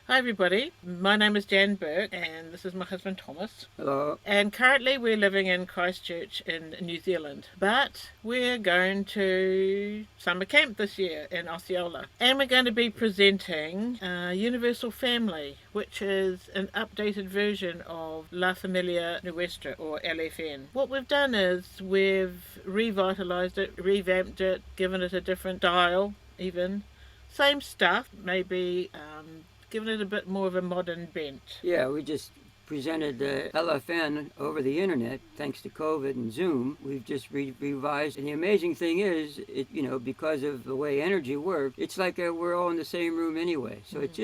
Hi everybody, my name is Jan Burke and this is my husband Thomas. Hello. And currently we're living in Christchurch in New Zealand. But we're going to summer camp this year in Osceola. And we're going to be presenting Universal Family, which is an updated version of La Familia Nuestra or LFN. What we've done is we've revitalized it, revamped it, given it a different style even. Same stuff, maybe given it a bit more of a modern bent. Yeah, we just presented the LFN over the internet thanks to COVID and Zoom. We've just revised, and the amazing thing is, because of the way energy works, it's like we're all in the same room anyway. So it's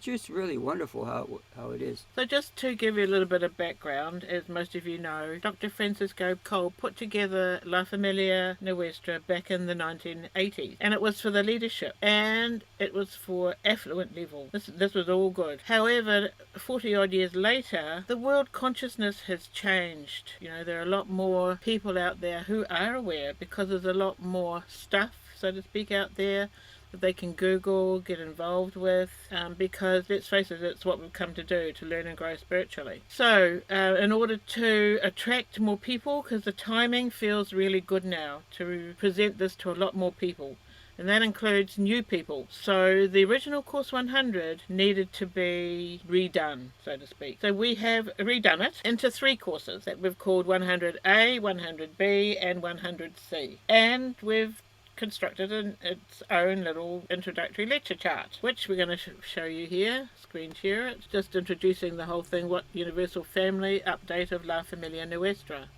just really wonderful how it is. So just to give you a little bit of background, as most of you know, Dr. Francisco Cole put together La Familia Nuestra back in the 1980s. And it was for the leadership. And it was for affluent level. This was all good. However, 40 odd years later, the world consciousness has changed. There are a lot more people out there who are aware because there's a lot more stuff, so to speak, out there that they can Google, get involved with, because let's face it, it's what we've come to do, to learn and grow spiritually. So in order to attract more people, because the timing feels really good now to present this to a lot more people, and that includes new people. So the original Course 100 needed to be redone, so to speak. So we have redone it into 3 courses that we've called 100A, 100B and 100C. And we've constructed its own little introductory lecture chart, which we're going to show you here, screen share it, just introducing the whole thing, what Universal Family, update of La Familia Nuestra.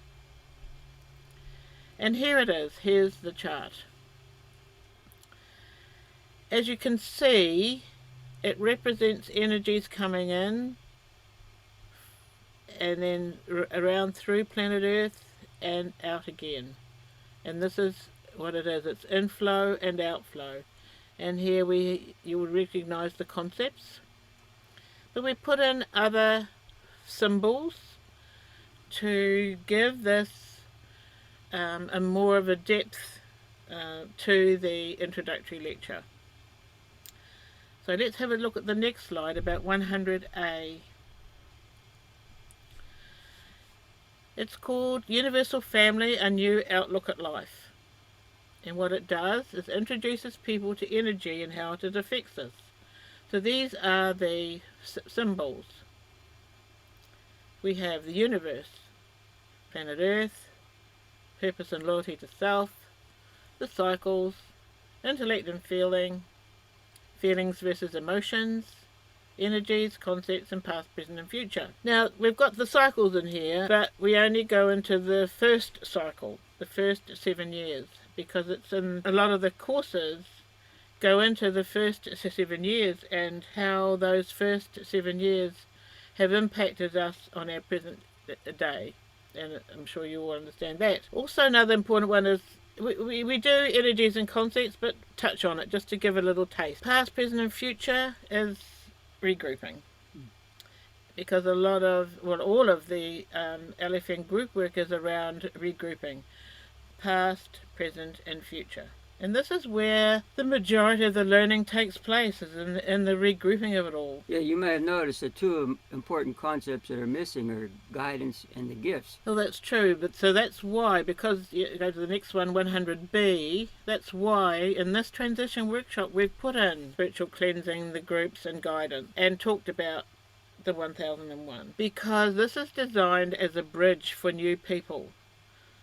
And here it is, here's the chart. As you can see, it represents energies coming in and then around through planet Earth and out again. And this is what it is. It's inflow and outflow. And here you will recognize the concepts. But we put in other symbols to give this a more of a depth to the introductory lecture. So let's have a look at the next slide about 100A. It's called Universal Family, A New Outlook at Life. And what it does is introduces people to energy and how it affects us. So these are the symbols. We have the universe, planet Earth, purpose and loyalty to self, the cycles, intellect and feeling, feelings versus emotions, energies, concepts, and past, present, and future. Now, we've got the cycles in here, but we only go into the first cycle, the first 7 years, because it's in a lot of the courses go into the first 7 years and how those first 7 years have impacted us on our present day. And I'm sure you all understand that. Also, another important one is we do energies and concepts, but touch on it just to give a little taste. Past, present, and future is regrouping. Because all of the LFN group work is around regrouping. Past, present, and future. And this is where the majority of the learning takes place, is in the regrouping of it all. Yeah, you may have noticed the 2 important concepts that are missing are guidance and the gifts. Well, that's true, but so that's why, because you go to the next one, 100B, that's why in this transition workshop we've put in spiritual cleansing, the groups, and guidance, and talked about the 1001. Because this is designed as a bridge for new people.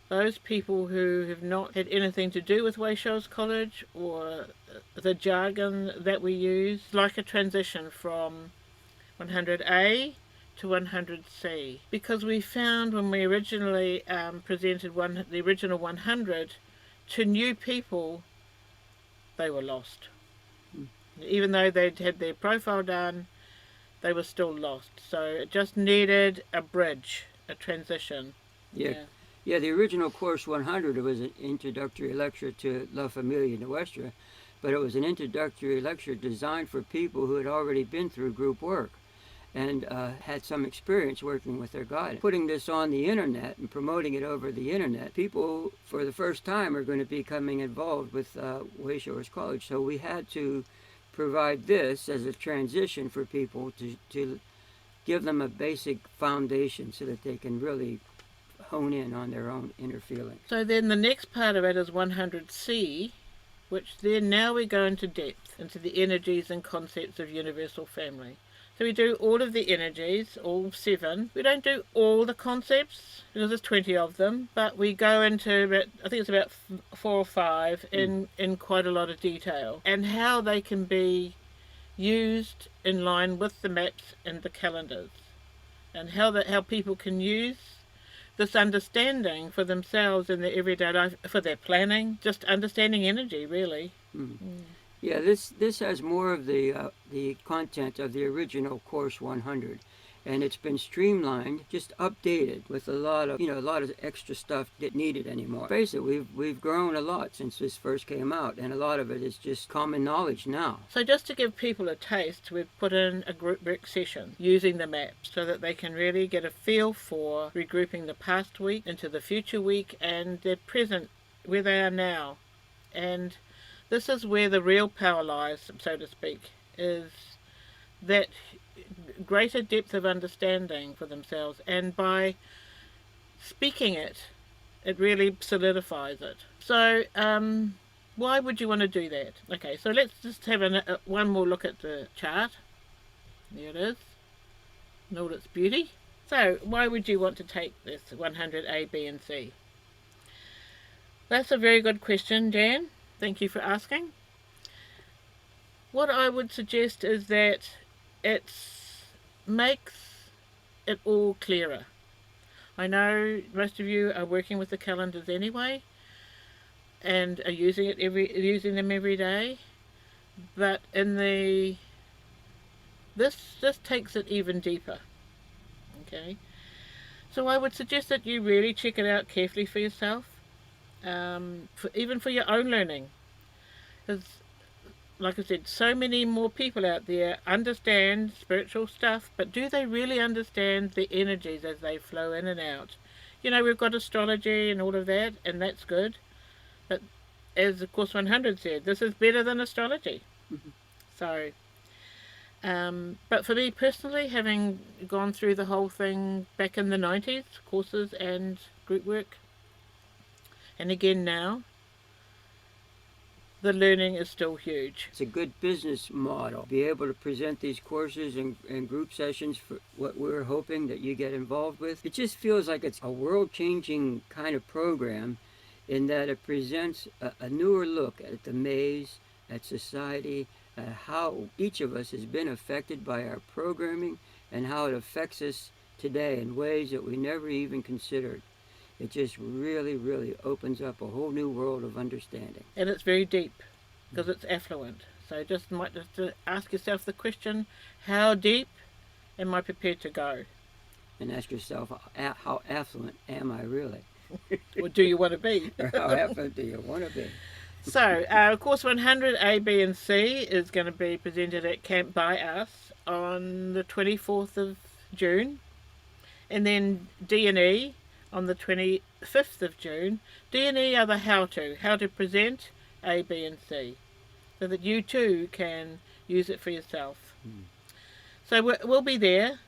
Those people who have not had anything to do with Weisha's College or the jargon that we use, like a transition from 100A to 100C. Because we found when we originally presented the original 100 to new people, they were lost. Even though they'd had their profile done, they were still lost. So it just needed a bridge, a transition. Yeah, the original Course 100 was an introductory lecture to La Familia Nuestra, but it was an introductory lecture designed for people who had already been through group work and had some experience working with their guidance. Putting this on the internet and promoting it over the internet, people for the first time are going to be becoming involved with Weisha's College, so we had to provide this as a transition for people to give them a basic foundation so that they can really hone in on their own inner feelings. So then the next part of it is 100C, which then now we go into depth, into the energies and concepts of universal family. So we do all of the energies, all 7. We don't do all the concepts, because there's 20 of them, but we go into about, I think it's about 4 or 5 in quite a lot of detail, and how they can be used in line with the maps and the calendars, and how people can use this understanding for themselves in their everyday life, for their planning, just understanding energy, really. Yeah, this has more of the content of the original Course 100, and it's been streamlined, just updated with a lot of extra stuff that needed anymore. Basically, we've grown a lot since this first came out, and a lot of it is just common knowledge now. So just to give people a taste, we've put in a group work session using the maps so that they can really get a feel for regrouping the past week into the future week and their present, where they are now. And this is where the real power lies, so to speak, is that greater depth of understanding for themselves, and by speaking it, it really solidifies it. So why would you want to do that? Okay, so let's just have one more look at the chart. There it is, in all its beauty. So why would you want to take this 100 A, B and C? That's a very good question, Jan. Thank you for asking. What I would suggest is that it makes it all clearer. I know most of you are working with the calendars anyway and are using them every day, but this takes it even deeper. Okay, so I would suggest that you really check it out carefully for yourself. Even for your own learning, because like I said, so many more people out there understand spiritual stuff, but do they really understand the energies as they flow in and out? You know, we've got astrology and all of that, and that's good, but as the Course 100 said, this is better than astrology. So but for me personally, having gone through the whole thing back in the 90s, courses and group work, and again now, the learning is still huge. It's a good business model. Be able to present these courses and group sessions for what we're hoping that you get involved with. It just feels like it's a world-changing kind of program in that it presents a newer look at the maze, at society, at how each of us has been affected by our programming and how it affects us today in ways that we never even considered. It just really, really opens up a whole new world of understanding. And it's very deep, because it's affluent. So just might just ask yourself the question, how deep am I prepared to go? And ask yourself, how affluent am I really? Or do you want to be? Or how affluent do you want to be? So, Course 100 A, B and C is going to be presented at Camp by Us on the 24th of June. And then D and E on the 25th of June. D and E are the how to present A, B and C, so that you too can use it for yourself. So we'll be there.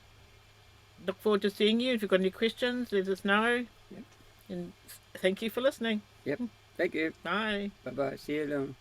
Look forward to seeing you. If you've got any questions, let us know. Yep. And thank you for listening. Yep. Thank you. Bye. Bye-bye. See you soon.